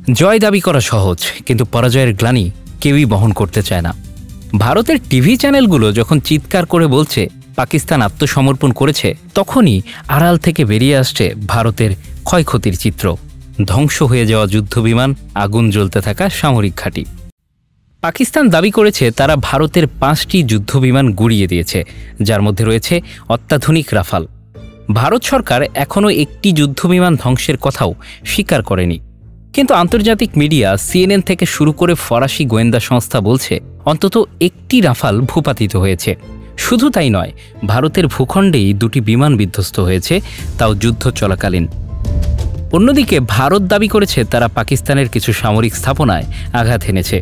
জয় দাবি করা সহজ, কিন্তু পরাজয়ের গ্লানি কেউই বহন করতে চায় না। ভারতের টিভি চ্যানেলগুলো যখন চিৎকার করে বলছে পাকিস্তান আত্মসমর্পণ করেছে, তখনই আড়াল থেকে বেরিয়ে আসছে ভারতের ক্ষয়ক্ষতির চিত্র। ধ্বংস হয়ে যাওয়া যুদ্ধবিমান, আগুন জ্বলতে থাকা সামরিক ঘাঁটি। পাকিস্তান দাবি করেছে তারা ভারতের 5টি যুদ্ধবিমান গুড়িয়ে দিয়েছে, যার মধ্যে রয়েছে অত্যাধুনিক রাফাল। ভারত সরকার এখনও একটি যুদ্ধবিমান ধ্বংসের কথাও স্বীকার করেনি। কিন্তু আন্তর্জাতিক মিডিয়া, CNN থেকে শুরু করে ফরাসি গোয়েন্দা সংস্থা বলছে অন্তত একটি রাফাল ভূপাতিত হয়েছে। শুধু তাই নয়, ভারতের ভূখণ্ডেই 2টি বিমান বিধ্বস্ত হয়েছে, তাও যুদ্ধ চলাকালীন। অন্যদিকে ভারত দাবি করেছে তারা পাকিস্তানের কিছু সামরিক স্থাপনায় আঘাত এনেছে।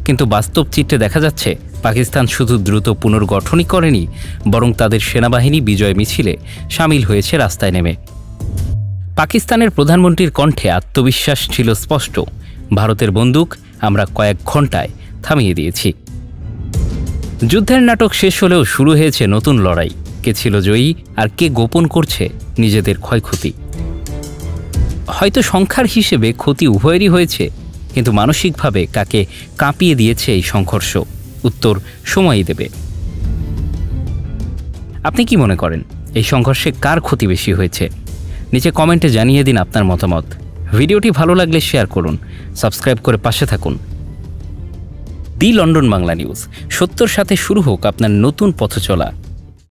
কিন্তু বাস্তব চিত্রে দেখা যাচ্ছে পাকিস্তান শুধু দ্রুত পুনর্গঠনই করেনি, বরং তাদের সেনাবাহিনী বিজয় মিছিলে সামিল হয়েছে রাস্তায় নেমে। পাকিস্তানের প্রধানমন্ত্রীর কণ্ঠে আত্মবিশ্বাস ছিল স্পষ্ট, ভারতের বন্দুক আমরা কয়েক ঘণ্টায় থামিয়ে দিয়েছি। যুদ্ধের নাটক শেষ হলেও শুরু হয়েছে নতুন লড়াই। কে ছিল জয়ী আর কে গোপন করছে নিজেদের ক্ষয়ক্ষতি? হয়তো সংখ্যার হিসেবে ক্ষতি উভয়েরই হয়েছে, কিন্তু মানসিকভাবে কাকে কাঁপিয়ে দিয়েছে এই সংঘর্ষ? উত্তর সময়ই দেবে। আপনি কি মনে করেন, এই সংঘর্ষে কার ক্ষতি বেশি হয়েছে? নিচে কমেন্টে জানিয়ে দিন আপনার মতামত। ভিডিওটি ভালো লাগলে শেয়ার করুন, সাবস্ক্রাইব করে পাশে থাকুন। দি লন্ডন বাংলা নিউজ, সত্যর সাথে শুরু হোক আপনার নতুন পথচলা।